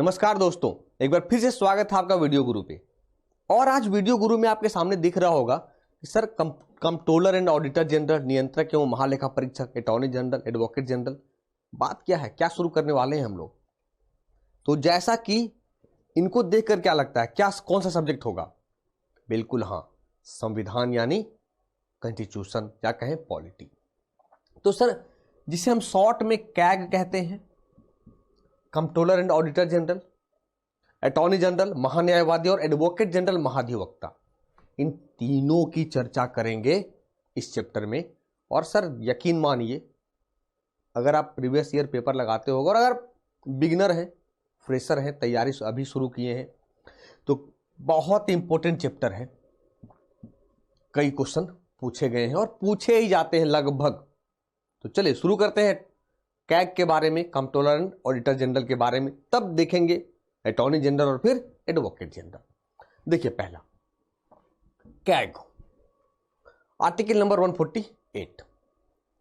नमस्कार दोस्तों, एक बार फिर से स्वागत है आपका वीडियो गुरु पे। और आज वीडियो गुरु में आपके सामने दिख रहा होगा कि sir controller and auditor general, नियंत्रक एवं महालेखा परीक्षक, अटॉर्नी जनरल, एडवोकेट जनरल, बात क्या है, क्या शुरू करने वाले हैं हम लोग। तो जैसा कि इनको देखकर क्या लगता है, क्या कौन सा सब्जेक्ट होगा? बिल्कुल हाँ, संविधान यानी कॉन्स्टिट्यूशन या कहें पॉलिटी। तो सर जिसे हम शॉर्ट में कैग कहते हैं, controller and auditor general, attorney general महान्यायवादी और एडवोकेट जनरल महाधिवक्ता, इन तीनों की चर्चा करेंगे इस चैप्टर में। और सर यकीन मानिए, अगर आप प्रीवियस ईयर पेपर लगाते हो और अगर बिगिनर हैं, फ्रेशर हैं, तैयारी अभी शुरू किए हैं, तो बहुत इंपॉर्टेंट चैप्टर है। कई क्वेश्चन पूछे गए हैं और पूछे ही जाते हैं लगभग। तो चलिए शुरू करते हैं कैग के बारे में, कंट्रोलर एंड ऑडिटर जनरल के बारे में, तब देखेंगे अटॉर्नी जनरल और फिर एडवोकेट जनरल। देखिए पहला कैग, आर्टिकल नंबर 148।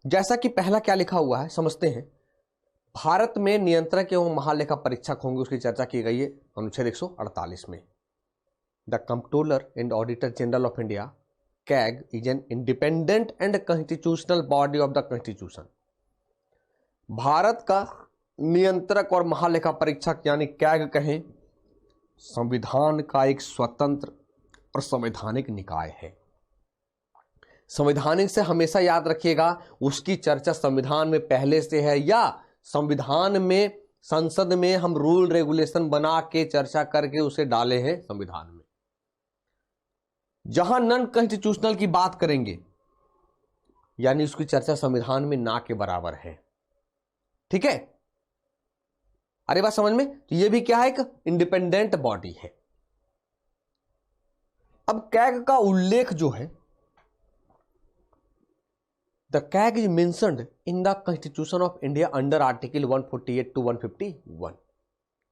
जैसा कि पहला क्या लिखा हुआ है समझते हैं। भारत में नियंत्रक एवं महालेखा परीक्षक होंगे, उसकी चर्चा की गई है अनुच्छेद 148 में। The controller and auditor general of India CAG is an independent and constitutional body of the constitution. Bharat का नियंत्रक और महालेखा परीक्षक यानी कैग कहें, संविधान का एक स्वतंत्र और संवैधानिक निकाय है। संवैधानिक से हमेशा याद रखिएगा, उसकी चर्चा संविधान में पहले से है या संविधान में संसद में हम रूल रेगुलेशन बना के चर्चा करके उसे डाले हैं संविधान में। जहां नॉन कॉन्स्टिट्यूशनल की बात करेंगे यानी उसकी चर्चा संविधान में ना के बराबर है। ठीक है, अरे बात समझ में? तो ये भी क्या है, एक इंडिपेंडेंट बॉडी है। अब कैग का उल्लेख जो है, the CAG is mentioned in the constitution of India under article 148 to 151।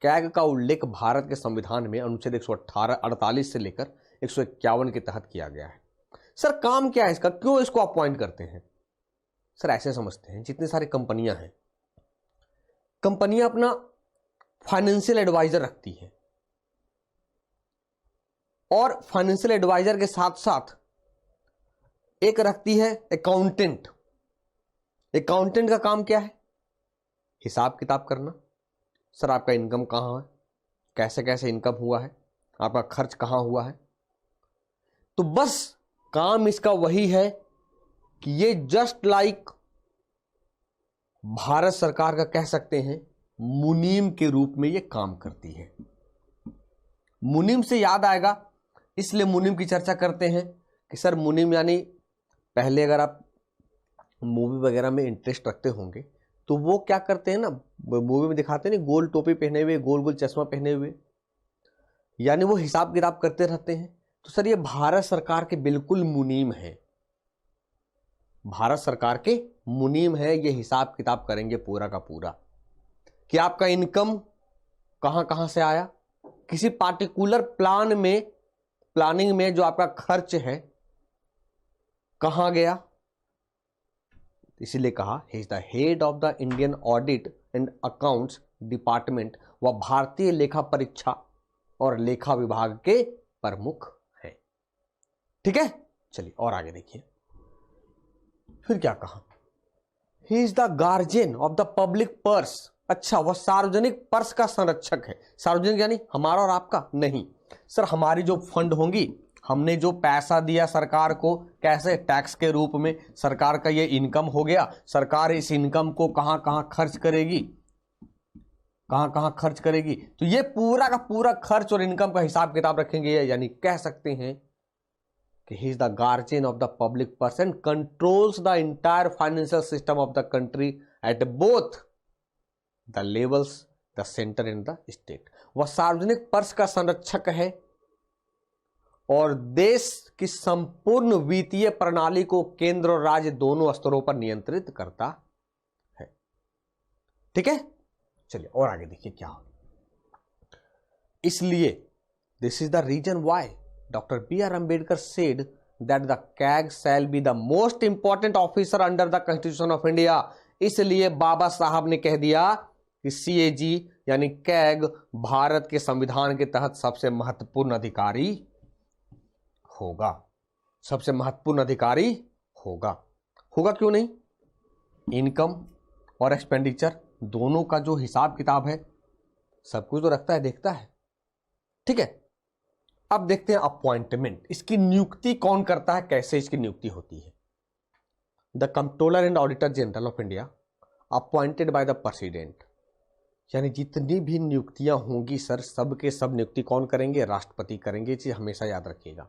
CAG का उल्लेख भारत के संविधान में अनुच्छेद 148 से लेकर 151 के तहत किया गया है। सर काम क्या है इसका, क्यों इसको अपॉइंट करते हैं? सर ऐसे समझते हैं, जितनी सारी कंपनियां हैं, कंपनियां अपना फाइनेंशियल एडवाइजर रखती हैं और फाइनेंशियल एडवाइजर के साथ साथ एक रखती है अकाउंटेंट। अकाउंटेंट का काम क्या है? हिसाब किताब करना। सर आपका इनकम कहां है, कैसे कैसे इनकम हुआ है, आपका खर्च कहां हुआ है। तो बस काम इसका वही है कि ये जस्ट लाइक भारत सरकार का कह सकते हैं मुनीम के रूप में ये काम करती है। मुनीम से याद आएगा, इसलिए मुनीम की चर्चा करते हैं कि सर मुनीम यानी, पहले अगर आप मूवी वगैरह में इंटरेस्ट रखते होंगे तो वो क्या करते हैं ना, मूवी में दिखाते हैं ना, गोल टोपी पहने हुए, गोल गोल चश्मा पहने हुए, यानी वो हिसाब किताब करते रहते हैं। तो सर ये भारत सरकार के बिल्कुल मुनीम है, भारत सरकार के मुनीम है। ये हिसाब किताब करेंगे पूरा का पूरा कि आपका इनकम कहां कहां से आया, किसी पार्टिकुलर प्लानिंग में जो आपका खर्च है कहां गया। इसीलिए कहा ही is the head of the Indian audit and accounts department. वह भारतीय लेखा परीक्षा और लेखा विभाग के प्रमुख है। ठीक है, चलिए और आगे देखिए। फिर क्या कहा, ही is the guardian of the public purse. अच्छा, वह सार्वजनिक पर्स का संरक्षक है। सार्वजनिक यानी हमारा और आपका नहीं। सर हमारी जो फंड होंगी, हमने जो पैसा दिया सरकार को, कैसे, टैक्स के रूप में, सरकार का ये इनकम हो गया, सरकार इस इनकम को कहां कहां खर्च करेगी, कहां कहां खर्च करेगी। तो ये पूरा का पूरा खर्च और इनकम का हिसाब किताब रखेंगे, यानी कह सकते हैं कि he is the guardian of the public purse and controls the entire financial system of the country at both the levels, the center and the state। वह सार्वजनिक पर्स का संरक्षक है और देश की संपूर्ण वित्तीय प्रणाली को केंद्र और राज्य दोनों स्तरों पर नियंत्रित करता है। ठीक है, चलिए और आगे देखिए क्या हो। इसलिए this is the reason why Dr. B.R. Ambedkar said that the CAG shall be the most important officer under the Constitution of India। इसलिए बाबा साहब ने कह दिया कि CAG यानी कैग भारत के संविधान के तहत सबसे महत्वपूर्ण अधिकारी होगा, सबसे महत्वपूर्ण अधिकारी होगा। होगा क्यों नहीं? इनकम और एक्सपेंडिचर दोनों का जो हिसाब किताब है सब कुछ तो रखता है, देखता है। ठीक है, अब देखते हैं अपॉइंटमेंट, इसकी नियुक्ति कौन करता है, कैसे इसकी नियुक्ति होती है। The controller and auditor general of India appointed by the president, यानी जितनी भी नियुक्तियां होंगी सर, सब के सब नियुक्ति कौन करेंगे? राष्ट्रपति करेंगे। ये चीज हमेशा याद रखिएगा।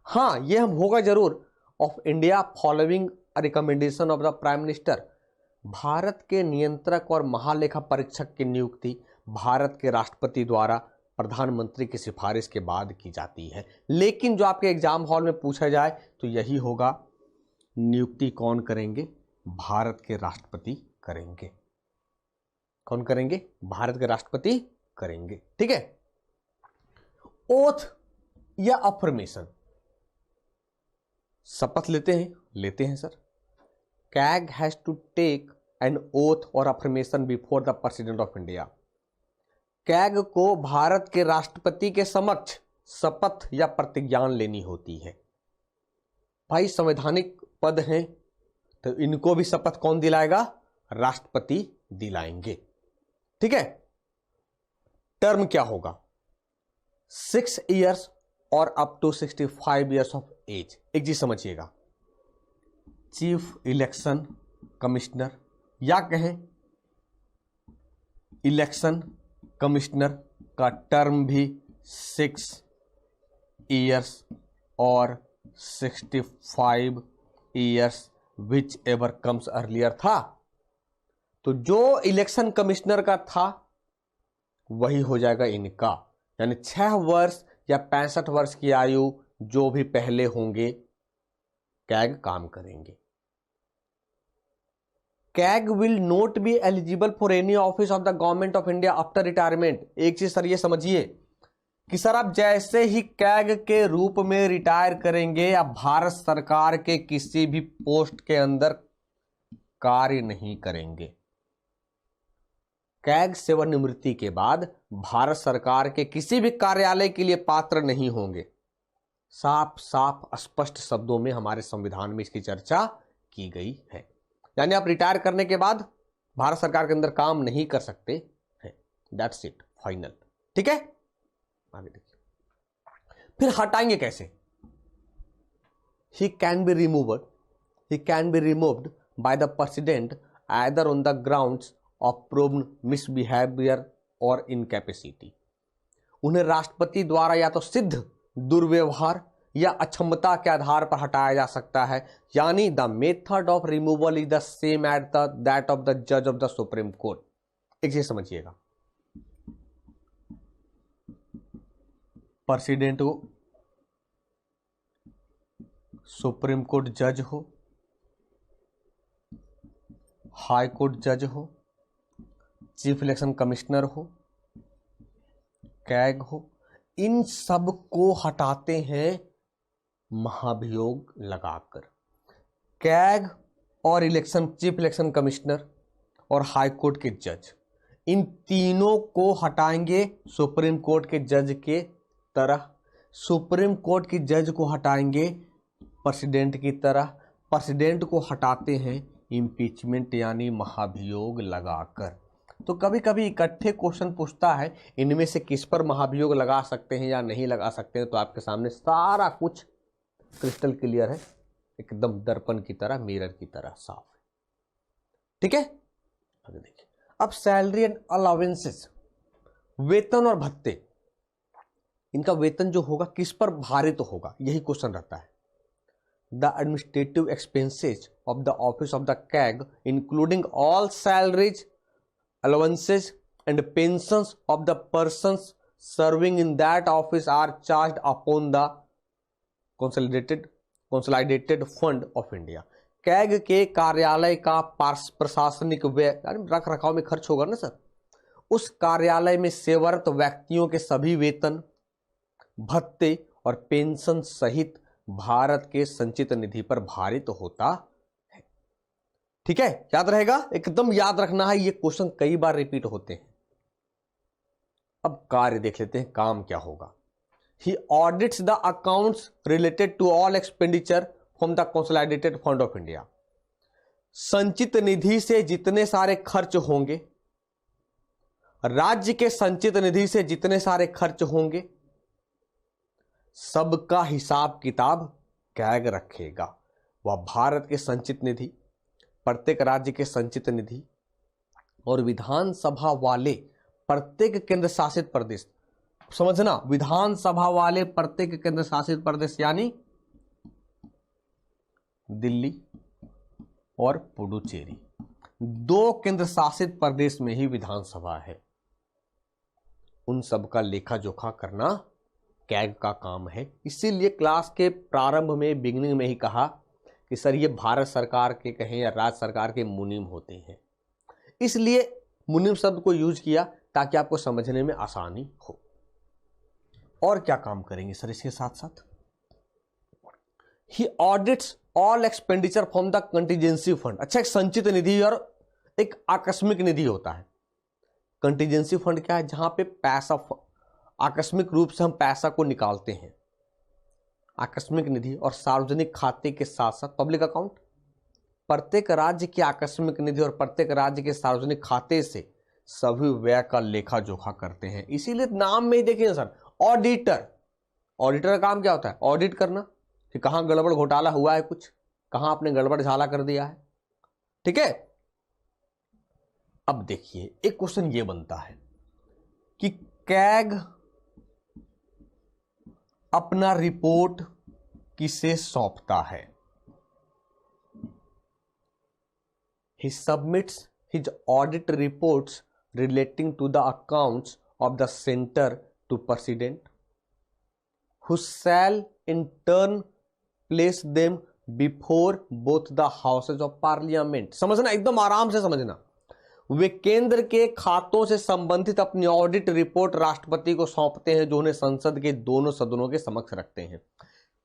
हाँ, ये हम होगा जरूर। Of India following recommendation of the prime minister, Bharat के नियंत्रक और महालेखा परीक्षक की नियुक्ति भारत के राष्ट्रपति द्वारा प्रधानमंत्री की सिफारिश के बाद की जाती है। लेकिन जो आपके एग्जाम हॉल में पूछा जाए तो यही होगा, नियुक्ति कौन करेंगे? भारत के राष्ट्रपति करेंगे। कौन करेंगे? भारत के राष्ट्रपति करेंगे। ठीक है, ओथ या अफर्मेशन, शपथ लेते हैं sir. CAG has to take an oath और affirmation before the president of India, CAG को भारत के राष्ट्रपति के समक्ष शपथ या प्रतिज्ञान लेनी होती है। भाई संवैधानिक पद हैं तो इनको भी शपथ कौन दिलाएगा? राष्ट्रपति दिलाएंगे। ठीक है, टर्म क्या होगा? 6 इयर्स और up to 65 years of age. एक चीज समझिएगा, चीफ इलेक्शन कमिश्नर या कहें इलेक्शन कमिश्नर का टर्म भी 6 इयर्स और 65 years which ever comes earlier था। तो जो इलेक्शन कमिश्नर का था वही हो जाएगा इनका, यानी 6 वर्ष या 65 वर्ष की आयु जो भी पहले होंगे कैग काम करेंगे। CAG will not be eligible for any office of the government of India after retirement. एक चीज सर ये समझिए कि सर आप जैसे ही कैग के रूप में रिटायर करेंगे या भारत सरकार के किसी भी पोस्ट के अंदर कार्य नहीं करेंगे। कैग सेवानिवृत्ति के बाद भारत सरकार के किसी भी कार्यालय के लिए पात्र नहीं होंगे। साफ साफ स्पष्ट शब्दों में हमारे संविधान में इसकी चर्चा की गई है। यानी आप रिटायर करने के बाद भारत सरकार के अंदर काम नहीं कर सकते हैं। That's it, final. ठीक है, आगे देखिए। फिर हटाएंगे कैसे? He can be removed by the president either on the grounds of proved misbehaviour और इनकैपेसिटी। उन्हें राष्ट्रपति द्वारा या तो सिद्ध दुर्व्यवहार या अक्षमता के आधार पर हटाया जा सकता है। यानी the method of removal is the same at that of the जज ऑफ द सुप्रीम कोर्ट। एक चीज समझिएगा, प्रेसिडेंट हो, सुप्रीम कोर्ट जज हो, हाई कोर्ट जज हो, चीफ इलेक्शन कमिश्नर हो, कैग हो, इन सब को हटाते हैं महाभियोग लगाकर। कैग और चीफ इलेक्शन कमिश्नर और हाई कोर्ट के जज, इन तीनों को हटाएंगे सुप्रीम कोर्ट के जज के तरह। सुप्रीम कोर्ट की जज को हटाएंगे प्रेसिडेंट की तरह। प्रेसिडेंट को हटाते हैं इम्पीचमेंट यानी महाभियोग लगाकर। तो कभी कभी इकट्ठे क्वेश्चन पूछता है इनमें से किस पर महाभियोग लगा सकते हैं या नहीं लगा सकते हैं। तो आपके सामने सारा कुछ क्रिस्टल क्लियर है, एकदम दर्पण की तरह, मिरर की तरह साफ है। ठीक है, आगे देखिए। अब सैलरी एंड अलाउंसेस, वेतन और भत्ते, इनका वेतन जो होगा किस पर भारित तो होगा, यही क्वेश्चन रहता है। The administrative expenses of the office of the CAG including all salaries, allowances and pensions of the persons serving in that office are charged upon the consolidated fund of India। CAG के कार्यालय का प्रशासनिक व्यय रख रखाव में खर्च होगा ना सर, उस कार्यालय में सेवारत व्यक्तियों के सभी वेतन, भत्ते और पेंशन सहित भारत के संचित निधि पर भारित होता है। ठीक है, याद रहेगा, एकदम याद रखना है, ये क्वेश्चन कई बार रिपीट होते हैं। अब कार्य देख लेते हैं, काम क्या होगा। He audits the accounts related to all expenditure from the consolidated fund of India. संचित निधि से जितने सारे खर्च होंगे, राज्य के संचित निधि से जितने सारे खर्च होंगे, सबका हिसाब किताब कैग रखेगा। वह भारत के संचित निधि, प्रत्येक राज्य के संचित निधि और विधानसभा वाले प्रत्येक केंद्र शासित प्रदेश, समझना, विधानसभा वाले प्रत्येक केंद्र शासित प्रदेश यानी दिल्ली और पुडुचेरी, 2 केंद्र शासित प्रदेश में ही विधानसभा है, उन सब का लेखा जोखा करना कैग का काम है। इसीलिए क्लास के प्रारंभ में, बिगिनिंग में ही कहा कि सर ये भारत सरकार के कहें या राज्य सरकार के मुनीम होते हैं, इसलिए मुनीम शब्द को यूज किया ताकि आपको समझने में आसानी हो। और क्या काम करेंगे सर इसके साथ साथ? He audits all expenditure from the contingency fund. अच्छा, एक संचित निधि और एक आकस्मिक निधि होता है। कंटीजेंसी फंड क्या है? जहां पे पैसा आकस्मिक रूप से हम पैसा को निकालते हैं। आकस्मिक निधि और सार्वजनिक खाते के साथ साथ पब्लिक अकाउंट, प्रत्येक राज्य की आकस्मिक निधि और प्रत्येक राज्य के सार्वजनिक खाते से सभी व्यय का लेखा जोखा करते हैं। इसीलिए नाम में ही देखिए सर, ऑडिटर। ऑडिटर का काम क्या होता है? ऑडिट करना कि कहां गड़बड़ घोटाला हुआ है, कुछ कहां आपने गड़बड़ झाला कर दिया है। ठीक है, अब देखिए एक क्वेश्चन ये बनता है कि कैग अपना रिपोर्ट किसे सौंपता है? He submits his audit reports relating to the accounts of the centre to president, who shall in turn place them before both the houses of parliament। समझना, एकदम आराम से समझना। वे केंद्र के खातों से संबंधित अपनी ऑडिट रिपोर्ट राष्ट्रपति को सौंपते हैं, जो उन्हें संसद के दोनों सदनों के समक्ष रखते हैं।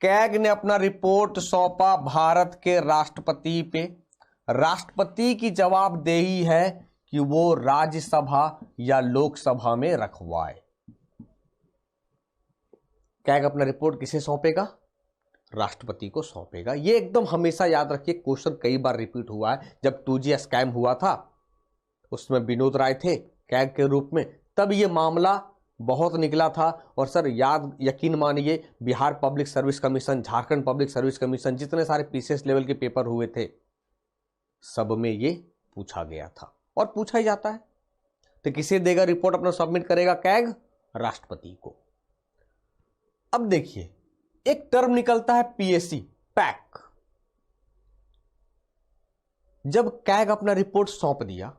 कैग ने अपना रिपोर्ट सौंपा भारत के राष्ट्रपति पे। राष्ट्रपति की जवाबदेही है कि वो राज्यसभा या लोकसभा में रखवाए। कैग अपना रिपोर्ट किसे सौंपेगा? राष्ट्रपति को सौंपेगा। ये एकदम हमेशा याद रखिए, क्वेश्चन कई बार रिपीट हुआ है। जब 2G स्कैम हुआ था उसमें विनोद राय थे कैग के रूप में, तब ये मामला बहुत निकला था। और सर यकीन मानिए, Bihar public service commission, Jharkhand public service commission, जितने सारे पीसीएस लेवल के पेपर हुए थे सब में ये पूछा गया था और पूछा ही जाता है। तो किसे देगा रिपोर्ट? अपना सबमिट करेगा कैग? राष्ट्रपति को। अब देखिए एक टर्म निकलता है पीएससी, पैक। जब कैग अपना रिपोर्ट सौंप दिया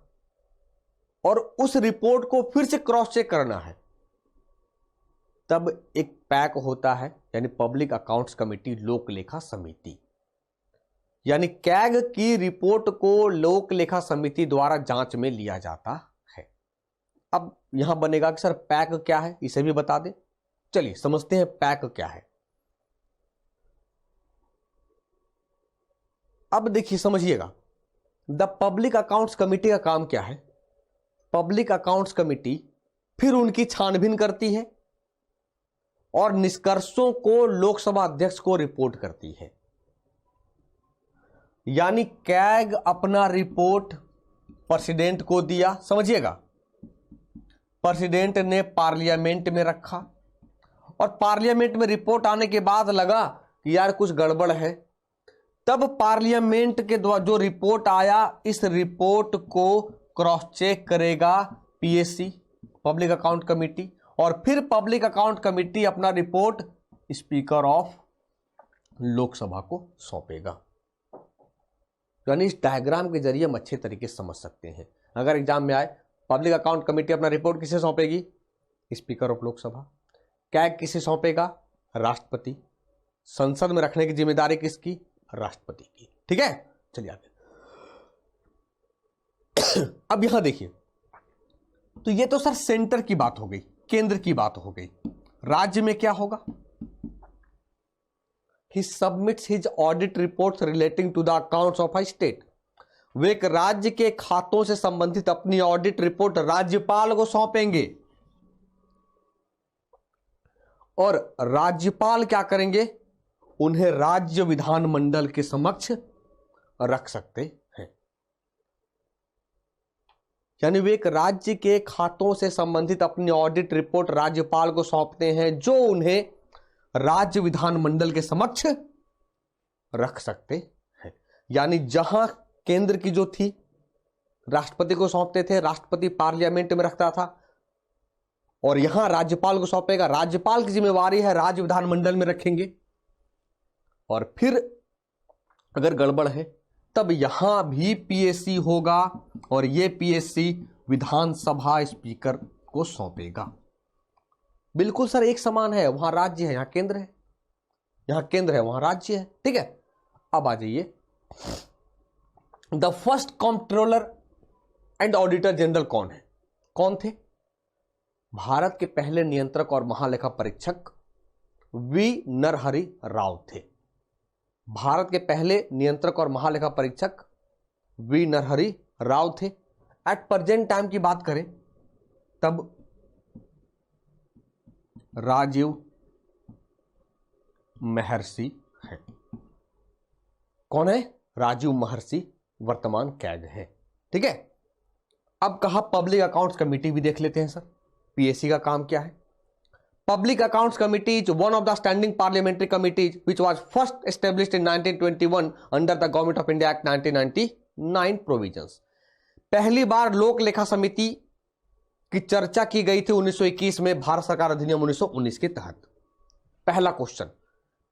और उस रिपोर्ट को फिर से क्रॉस चेक करना है, तब एक पैक होता है, यानी पब्लिक अकाउंट्स कमेटी, लोक लेखा समिति। यानी कैग की रिपोर्ट को लोक लेखा समिति द्वारा जांच में लिया जाता है। अब यहां बनेगा कि सर पैक क्या है, इसे भी बता दें। चलिए समझते हैं पैक क्या है। अब देखिए समझिएगा, द पब्लिक अकाउंट्स कमेटी का काम क्या है? पब्लिक अकाउंट्स कमेटी फिर उनकी छानबीन करती है और निष्कर्षों को लोकसभा अध्यक्ष को रिपोर्ट करती है। यानी कैग अपना रिपोर्ट प्रेसिडेंट को दिया, समझिएगा, प्रेसिडेंट ने पार्लियामेंट में रखा और पार्लियामेंट में रिपोर्ट आने के बाद लगा कि यार कुछ गड़बड़ है, तब पार्लियामेंट के द्वारा जो रिपोर्ट आया, इस रिपोर्ट को क्रॉस चेक करेगा पीएससी, पब्लिक अकाउंट कमेटी, और फिर पब्लिक अकाउंट कमेटी अपना रिपोर्ट स्पीकर ऑफ लोकसभा को सौंपेगा। यानी इस डायग्राम के जरिए हम अच्छे तरीके से समझ सकते हैं। अगर एग्जाम में आए, पब्लिक अकाउंट कमेटी अपना रिपोर्ट किसे सौंपेगी? Speaker of Lok Sabha. कैग किसे सौंपेगा? राष्ट्रपति। संसद में रखने की जिम्मेदारी किसकी? राष्ट्रपति की। ठीक है, चलिए आगे। अब यहां देखिए, तो ये तो सर सेंटर की बात हो गई, केंद्र की बात हो गई। राज्य में क्या होगा? He submits his audit reports relating to the accounts of a state। वे एक राज्य के खातों से संबंधित अपनी ऑडिट रिपोर्ट राज्यपाल को सौंपेंगे। और राज्यपाल क्या करेंगे, उन्हें राज्य विधानमंडल के समक्ष रख सकते हैं। यानी वे एक राज्य के खातों से संबंधित अपनी ऑडिट रिपोर्ट राज्यपाल को सौंपते हैं, जो उन्हें राज्य विधानमंडल के समक्ष रख सकते हैं। यानी जहां केंद्र की जो थी राष्ट्रपति को सौंपते थे, राष्ट्रपति पार्लियामेंट में रखता था, और यहां राज्यपाल को सौंपेगा, राज्यपाल की जिम्मेवारी है राज्य विधानमंडल में रखेंगे। और फिर अगर गड़बड़ है तब यहां भी पीएससी होगा, और यह पीएससी विधानसभा स्पीकर को सौंपेगा। बिल्कुल सर एक समान है, वहां राज्य है, यहां केंद्र है, यहां केंद्र है, वहां राज्य है। ठीक है, अब आ जाइए, the first controller and auditor general कौन है, कौन थे? भारत के पहले नियंत्रक और महालेखा परीक्षक वी नरहरि राव थे। भारत के पहले नियंत्रक और महालेखा परीक्षक वी नरहरि राव थे। एट प्रेजेंट टाइम की बात करें तब राजीव महर्षि है। कौन है? राजीव महर्षि वर्तमान कैद है। ठीक है, अब कहा पब्लिक अकाउंट्स कमेटी भी देख लेते हैं सर, पीएससी का काम क्या है। Public Accounts Committee is one of the standing parliamentary committees which was first established in 1921 under the Government of India Act 1999 provisions. पहली बार लोक लेखा समिति की चर्चा की गई थी 1921 में भारत सरकार अधिनियम 1919 के तहत। पहला क्वेश्चन,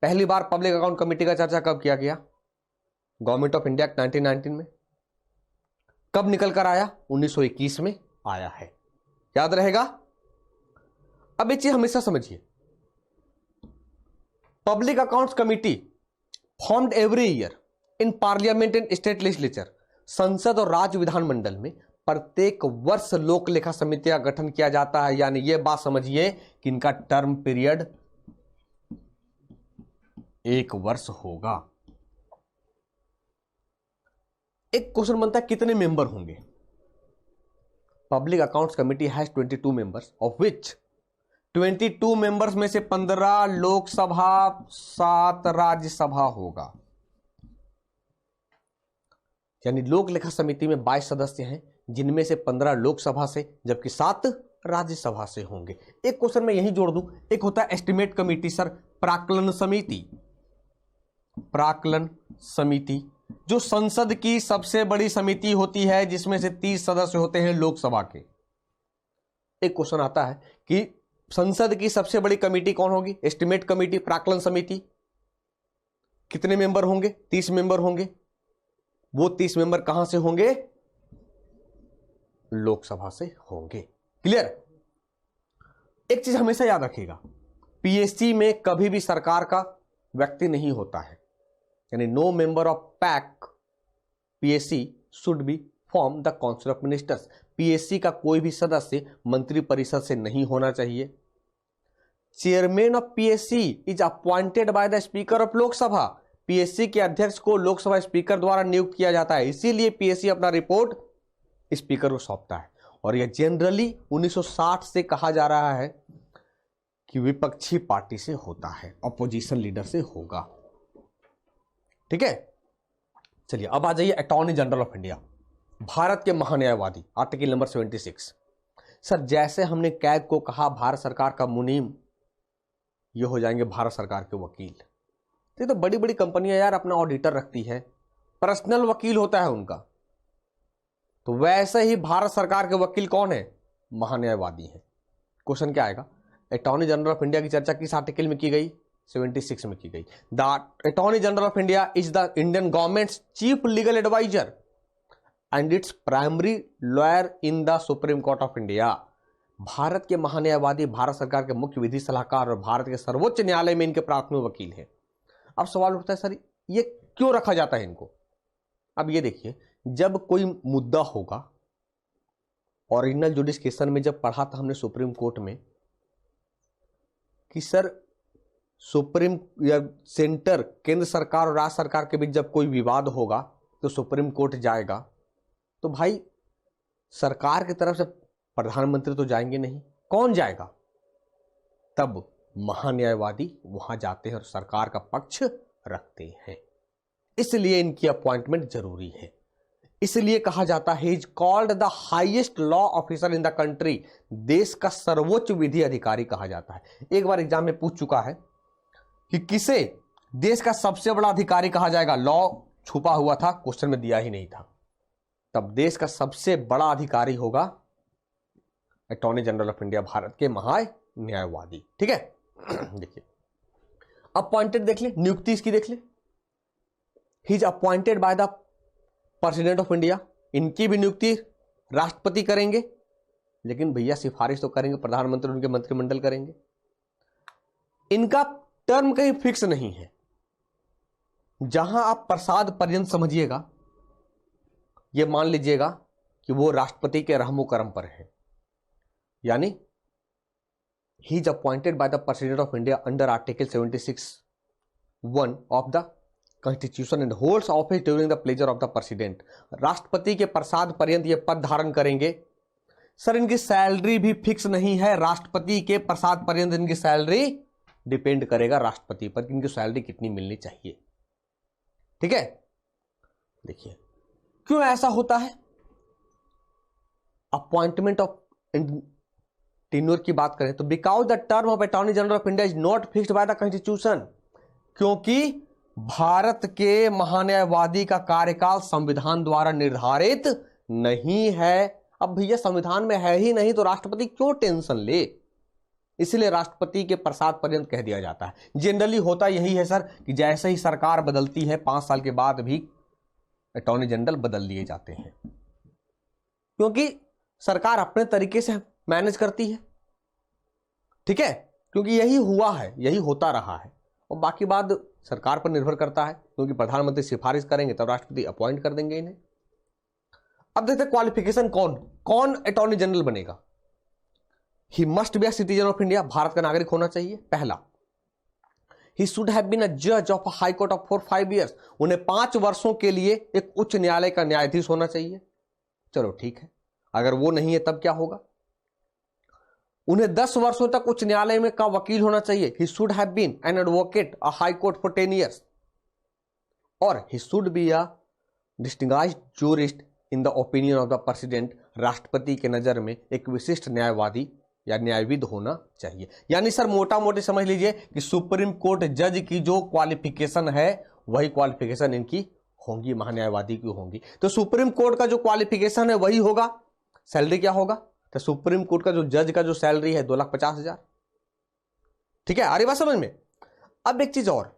पहली बार पब्लिक अकाउंट कमेटी का चर्चा कब किया गया? गवर्नमेंट ऑफ इंडिया एक्ट 1919 में। कब निकल कर आया? 1921 में आया है, याद रहेगा। अब एक चीज हमेशा समझिए, public accounts committee formed every year in parliament and state legislature. संसद और राज्य विधानमंडल में प्रत्येक वर्ष लोक लेखा समिति का गठन किया जाता है। यानी यह बात समझिए कि इनका टर्म पीरियड 1 वर्ष होगा। एक क्वेश्चन बनता है कितने मेंबर होंगे? Public accounts committee has 22 members, of which 22 members में से 15 लोकसभा, 7 राज्यसभा होगा। यानी लोक लेखा समिति में 22 सदस्य हैं, जिनमें से 15 लोकसभा से जबकि 7 राज्यसभा से होंगे। एक क्वेश्चन मैं यही जोड़ दूं, एक होता है एस्टिमेट कमेटी सर, प्राक्कलन समिति। प्राक्कलन समिति जो संसद की सबसे बड़ी समिति होती है, जिसमें से 30 सदस्य होते हैं लोकसभा के। एक क्वेश्चन आता है कि संसद की सबसे बड़ी कमेटी कौन होगी? एस्टिमेट कमेटी, प्राक्कलन समिति। कितने मेंबर होंगे? 30 मेंबर होंगे। वो 30 मेंबर कहां से होंगे? लोकसभा से होंगे। क्लियर? एक चीज हमेशा याद रखिएगा, पीएससी में कभी भी सरकार का व्यक्ति नहीं होता है। यानी no member of PAC PSC should be from the council of ministers. PSC का कोई भी सदस्य मंत्री परिषद से नहीं होना चाहिए। Chairman of PSC is appointed by the speaker of Lok Sabha. PSC के अध्यक्ष को लोकसभा स्पीकर द्वारा नियुक्त किया जाता है, इसीलिए पीएससी अपना रिपोर्ट स्पीकर को सौंपता है। और यह जनरली 1960 से कहा जा रहा है कि विपक्षी पार्टी से होता है, अपोजिशन लीडर से होगा। ठीक है, चलिए अब आ जाइए attorney general of India, Bharat के महान्यायवादी, आर्टिकल नंबर 76। सर जैसे हमने कैग को कहा भारत सरकार का मुनीम, ये हो जाएंगे भारत सरकार के वकील। तो बड़ी बड़ी कंपनियां यार अपना ऑडिटर रखती है, पर्सनल वकील होता है उनका। तो वैसे ही भारत सरकार के वकील कौन है? महान्यायवादी है। क्वेश्चन क्या आएगा? अटॉर्नी जनरल ऑफ इंडिया की चर्चा किस आर्टिकल में की गई? 76 में की गई। The attorney general of India is the Indian government's chief legal adviser and its primary lawyer in the supreme court of India. Bharat के महान्यायवादी भारत सरकार के मुख्य विधि सलाहकार और भारत के सर्वोच्च न्यायालय में इनके प्राथमिक वकील हैं। अब सवाल उठता है सर ये क्यों रखा जाता है इनको? अब ये देखिए, जब कोई मुद्दा होगा, ओरिजिनल जुडिशकेशन में जब पढ़ा था हमने सुप्रीम कोर्ट में कि सर सुप्रीम या सेंटर, केंद्र सरकार और राज्य सरकार के बीच जब कोई विवाद होगा तो सुप्रीम कोर्ट जाएगा। तो भाई सरकार की तरफ से प्रधानमंत्री तो जाएंगे नहीं, कौन जाएगा? तब महान्यायवादी वहां जाते हैं और सरकार का पक्ष रखते हैं, इसलिए इनकी अपॉइंटमेंट जरूरी है। इसलिए कहा जाता है is called the highest law officer in the country, देश का सर्वोच्च विधि अधिकारी कहा जाता है। एक बार एग्जाम में पूछ चुका है कि किसे देश का सबसे बड़ा अधिकारी कहा जाएगा, लॉ छुपा हुआ था, क्वेश्चन में दिया ही नहीं था। तब देश का सबसे बड़ा अधिकारी होगा attorney general of India, Bharat के महान्यायवादी। ठीक है, देखिए अपॉइंटेड देख ले, नियुक्ति इसकी देख ले, he is appointed by the president of India. इनकी भी नियुक्ति राष्ट्रपति करेंगे, लेकिन भैया सिफारिश तो करेंगे प्रधानमंत्री, उनके मंत्रिमंडल करेंगे। इनका टर्म कहीं फिक्स नहीं है, जहां आप प्रसाद पर्यंत समझिएगा, यह मान लीजिएगा कि वो राष्ट्रपति के रहमो करम पर है, यानी he is appointed by the president of India under article 76(1) of the constitution and holds office during the pleasure of the president. राष्ट्रपति के प्रसाद पर्यंत ये पद धारण करेंगे। सर इनकी सैलरी भी फिक्स नहीं है, राष्ट्रपति के प्रसाद पर्यंत इनकी सैलरी डिपेंड करेगा राष्ट्रपति पर कि इनकी सैलरी कितनी मिलनी चाहिए। ठीक है, देखिए क्यों ऐसा होता है। अपॉइंटमेंट ऑफ टेन्योर की बात करें तो because the term of attorney general of India is not fixed by the constitution, क्योंकि भारत के महान्यायवादी का कार्यकाल संविधान द्वारा निर्धारित नहीं है। अब भैया संविधान में है ही नहीं तो राष्ट्रपति क्यों टेंशन ले, इसलिए राष्ट्रपति के प्रसाद पर्यंत कह दिया जाता है। जनरली होता यही है सर कि जैसे ही सरकार बदलती है 5 साल के बाद भी अटॉर्नी जनरल बदल दिए जाते हैं, क्योंकि सरकार अपने तरीके से मैनेज करती है। ठीक है, क्योंकि यही हुआ है, यही होता रहा है, और बाकी बात सरकार पर निर्भर करता है, क्योंकि प्रधानमंत्री सिफारिश करेंगे तब राष्ट्रपति अपॉइंट कर देंगे इन्हें। अब देखते क्वालिफिकेशन कौन अटॉर्नी जनरल बनेगा। He must be a citizen of India, भारत का नागरिक होना चाहिए पहला। He should have been a जज of a high court of 4-5 years, उन्हें 5 वर्षों के लिए एक उच्च न्यायालय का न्यायाधीश होना चाहिए। चलो ठीक है, अगर वो नहीं है तब क्या होगा। उन्हें 10 वर्षों तक उच्च न्यायालय में का वकील होना चाहिए। He should have been an advocate a high court for 10 years, और he should be a distinguished jurist in the opinion of the president, राष्ट्रपति के नजर में एक विशिष्ट न्यायवादी या न्यायविद होना चाहिए। यानी सर मोटा मोटी समझ लीजिए कि सुप्रीम कोर्ट जज की जो क्वालिफिकेशन है वही क्वालिफिकेशन इनकी होंगी, महान्यायवादी की होंगी। तो सुप्रीम कोर्ट का जो क्वालिफिकेशन है वही होगा। सैलरी क्या होगा, तो सुप्रीम कोर्ट का जो जज का जो सैलरी है 2,50,000। ठीक है, आ रही बात समझ में। अब एक चीज और,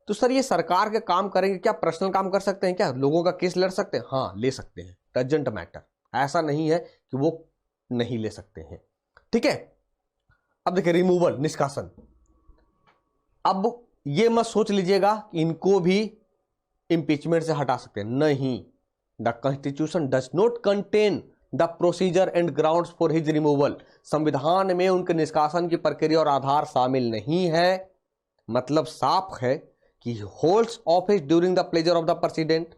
तो सर ये सरकार के काम करेंगे क्या, पर्सनल काम कर सकते हैं क्या, लोगों का केस लड़ सकते हैं? हाँ ले सकते हैं, डजंट मैटर, ऐसा नहीं है कि वो नहीं ले सकते हैं। ठीक है, अब देखिए रिमूवल, निष्कासन। अब ये मत सोच लीजिएगा कि इनको भी इंपीचमेंट से हटा सकते हैं, नहीं। The constitution does not contain the procedure and grounds for his removal, संविधान में उनके निष्कासन की प्रक्रिया और आधार शामिल नहीं है। मतलब साफ है कि holds office during the pleasure of the president,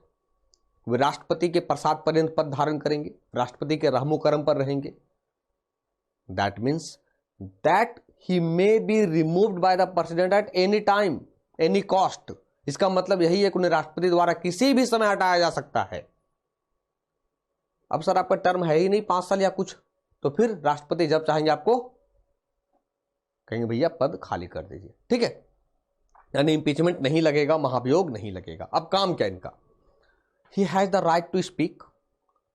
वे राष्ट्रपति के प्रसाद पर्यंत पद धारण करेंगे, राष्ट्रपति के रहमो करम पर रहेंगे। That means that he may be removed by the president at any time any cost. इसका मतलब यही है कि उन्हें राष्ट्रपति द्वारा किसी भी समय हटाया जा सकता है। अब सर आपका टर्म है ही नहीं 5 साल या कुछ, तो फिर राष्ट्रपति जब चाहेंगे आपको कहेंगे भैया पद खाली कर दीजिए। ठीक है, यानी इंपीचमेंट नहीं लगेगा, महाभियोग नहीं लगेगा। अब काम क्या इनका, he has the right to speak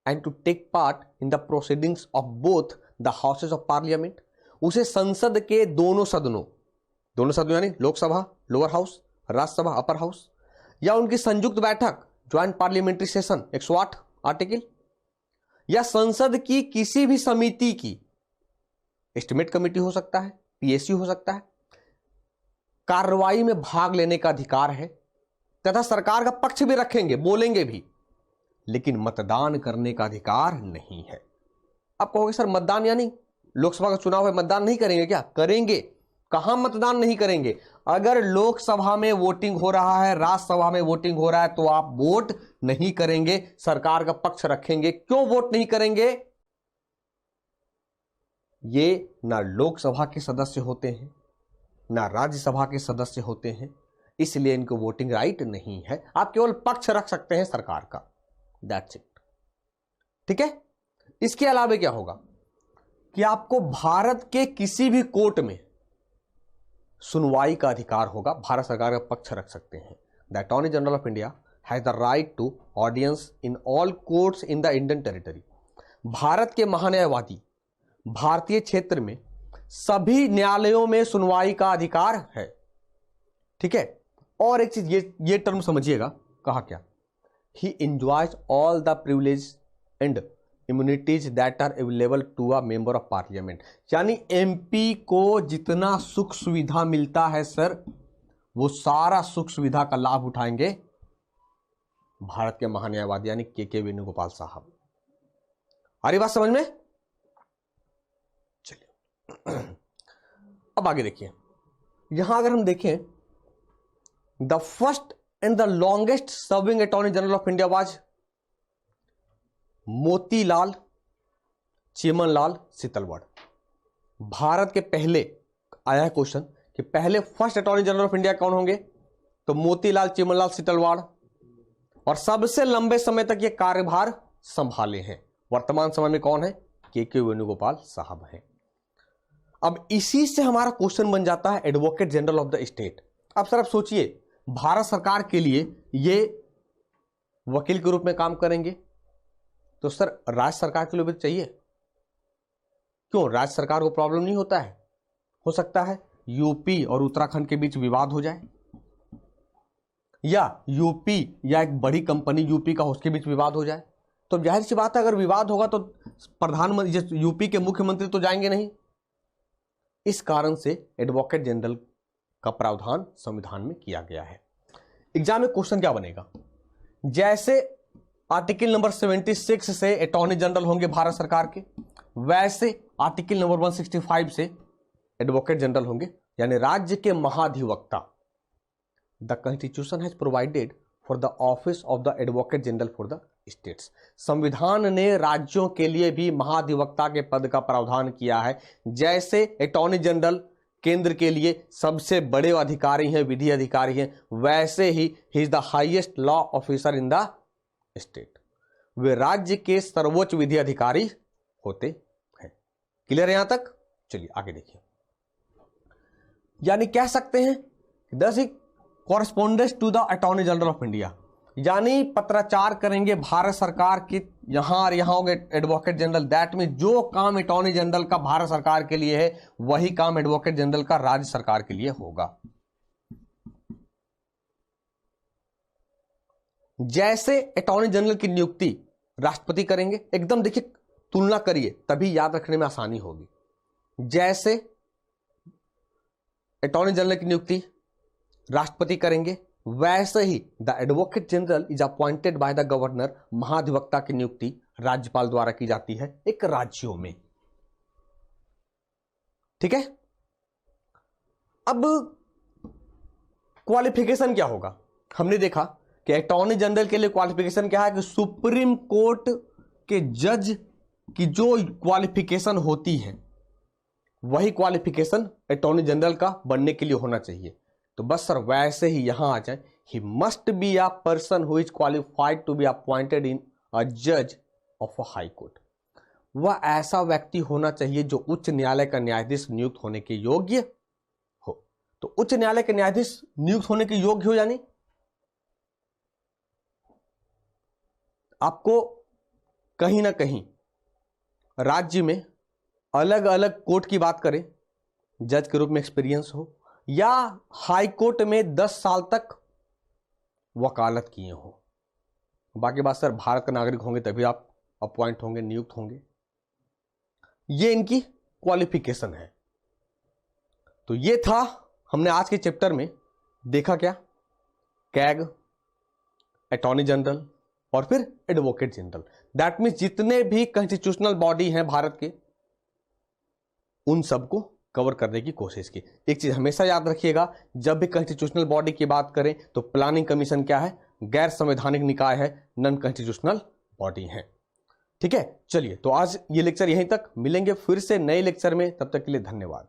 and to take part in the proceedings of both the houses of parliament. उसे संसद के दोनों सदनों यानी Lok Sabha lower house, Rajya Sabha upper house, या उनकी संयुक्त बैठक ज्वाइंट पार्लियामेंट्री सेशन 108 आर्टिकल, या संसद की किसी भी समिति की, एस्टिमेट कमेटी हो सकता है, पीएससी हो सकता है, कार्रवाई में भाग लेने का अधिकार है तथा सरकार का पक्ष भी रखेंगे, बोलेंगे भी, लेकिन मतदान करने का अधिकार नहीं है। आप कहोगे सर मतदान यानी लोकसभा का चुनाव है, मतदान नहीं करेंगे क्या? करेंगे। कहां मतदान नहीं करेंगे? अगर लोकसभा में वोटिंग हो रहा है, राज्यसभा में वोटिंग हो रहा है, तो आप वोट नहीं करेंगे, सरकार का पक्ष रखेंगे। क्यों वोट नहीं करेंगे? ये ना लोकसभा के सदस्य होते हैं, ना राज्यसभा के सदस्य होते हैं, इसलिए इनको वोटिंग राइट नहीं है। आप केवल पक्ष रख सकते हैं सरकार का, दैट्स इट। ठीक है। इसके अलावा क्या होगा कि आपको भारत के किसी भी कोर्ट में सुनवाई का अधिकार होगा, भारत सरकार का पक्ष रख सकते हैं। The attorney general of India has the right to audience in all courts in the Indian territory. Bharat के महान्यायवादी भारतीय क्षेत्र में सभी न्यायालयों में सुनवाई का अधिकार है। ठीक है। और एक चीज ये टर्म समझिएगा, कहा क्या, he enjoys all the privilege and immunities that are available to a member of parliament. यानी एमपी को जितना सुख सुविधा मिलता है सर, वो सारा सुख सुविधा का लाभ उठाएंगे भारत के महान्यायवादी यानी के वेणुगोपाल साहब। आ रही बात समझ में? चलिए अब आगे देखिए। यहां अगर हम देखें, the first and the longest serving attorney general of India was Motilal Chimanlal Setalvad. Bharat के पहले आया है क्वेश्चन कि पहले first attorney general of India कौन होंगे, तो मोतीलाल चेमनलाल सीतलवाड़। और सबसे लंबे समय तक ये कार्यभार संभाले हैं। वर्तमान समय में कौन है, के वेणुगोपाल साहब हैं। अब इसी से हमारा क्वेश्चन बन जाता है advocate general of the state. अब सर आप सोचिए, भारत सरकार के लिए ये वकील के रूप में काम करेंगे, तो सर राज्य सरकार के लिए भी चाहिए। क्यों, राज्य सरकार को प्रॉब्लम नहीं होता है? हो सकता है यूपी और उत्तराखंड के बीच विवाद हो जाए, या यूपी या एक बड़ी कंपनी यूपी का उसके बीच विवाद हो जाए, तो जाहिर सी बात है अगर विवाद होगा तो प्रधानमंत्री, यूपी के मुख्यमंत्री तो जाएंगे नहीं। इस कारण से एडवोकेट जनरल का प्रावधान संविधान में किया गया है। एग्जाम में क्वेश्चन क्या बनेगा, जैसे आर्टिकल नंबर 76 से अटॉर्नी जनरल होंगे भारत सरकार के, वैसे आर्टिकल नंबर 165 से एडवोकेट जनरल होंगे, यानी राज्य के महाधिवक्ता। The constitution has provided for the office of the advocate general for the states. संविधान ने राज्यों के लिए भी महाधिवक्ता के पद का प्रावधान किया है। जैसे अटॉर्नी जनरल केंद्र के लिए सबसे बड़े अधिकारी हैं, विधि अधिकारी हैं, वैसे ही is the highest law officer in the state. वे राज्य के सर्वोच्च विधि अधिकारी होते हैं। क्लियर है यहां तक? चलिए आगे देखिए। यानी कह सकते हैं दस correspondence to the attorney general of India, यानी पत्राचार करेंगे भारत सरकार की यहां और यहां होंगे एडवोकेट जनरल। दैट में जो काम अटॉर्नी जनरल का भारत सरकार के लिए है, वही काम एडवोकेट जनरल का राज्य सरकार के लिए होगा। जैसे अटॉर्नी जनरल की नियुक्ति राष्ट्रपति करेंगे, एकदम देखिए तुलना करिए तभी याद रखने में आसानी होगी। जैसे अटॉर्नी जनरल की नियुक्ति राष्ट्रपति करेंगे, वैसे ही the advocate general is appointed by the governor. महाधिवक्ता की नियुक्ति राज्यपाल द्वारा की जाती है एक राज्यों में। ठीक है। अब क्वालिफिकेशन क्या होगा, हमने देखा कि अटॉर्नी जनरल के लिए क्वालिफिकेशन क्या है कि सुप्रीम कोर्ट के जज की जो क्वालिफिकेशन होती है, वही क्वालिफिकेशन अटॉर्नी जनरल का बनने के लिए होना चाहिए। तो बस सर वैसे ही यहां आ जाए, he must be a person who is qualified to be appointed in a जज ऑफ अ हाई कोर्ट। वह ऐसा व्यक्ति होना चाहिए जो उच्च न्यायालय का न्यायाधीश नियुक्त होने के योग्य हो। तो उच्च न्यायालय के न्यायाधीश नियुक्त होने के योग्य हो, यानी आपको कहीं ना कहीं राज्य में अलग अलग कोर्ट की बात करें, जज के रूप में एक्सपीरियंस हो, या हाई कोर्ट में 10 साल तक वकालत किए हो। बाकी बात सर भारत का नागरिक होंगे तभी आप अपॉइंट होंगे, नियुक्त होंगे। ये इनकी क्वालिफिकेशन है। तो ये था हमने आज के चैप्टर में देखा क्या, कैग, अटॉर्नी जनरल और फिर एडवोकेट जनरल। दैट मीन्स जितने भी कॉन्स्टिट्यूशनल बॉडी हैं भारत के, उन सबको कवर करने की कोशिश की। एक चीज हमेशा याद रखिएगा, जब भी कॉन्स्टिट्यूशनल बॉडी की बात करें तो प्लानिंग कमीशन क्या है, गैर संवैधानिक निकाय है, नॉन कॉन्स्टिट्यूशनल बॉडी है। ठीक है। चलिए तो आज ये लेक्चर यहीं तक, मिलेंगे फिर से नए लेक्चर में, तब तक के लिए धन्यवाद।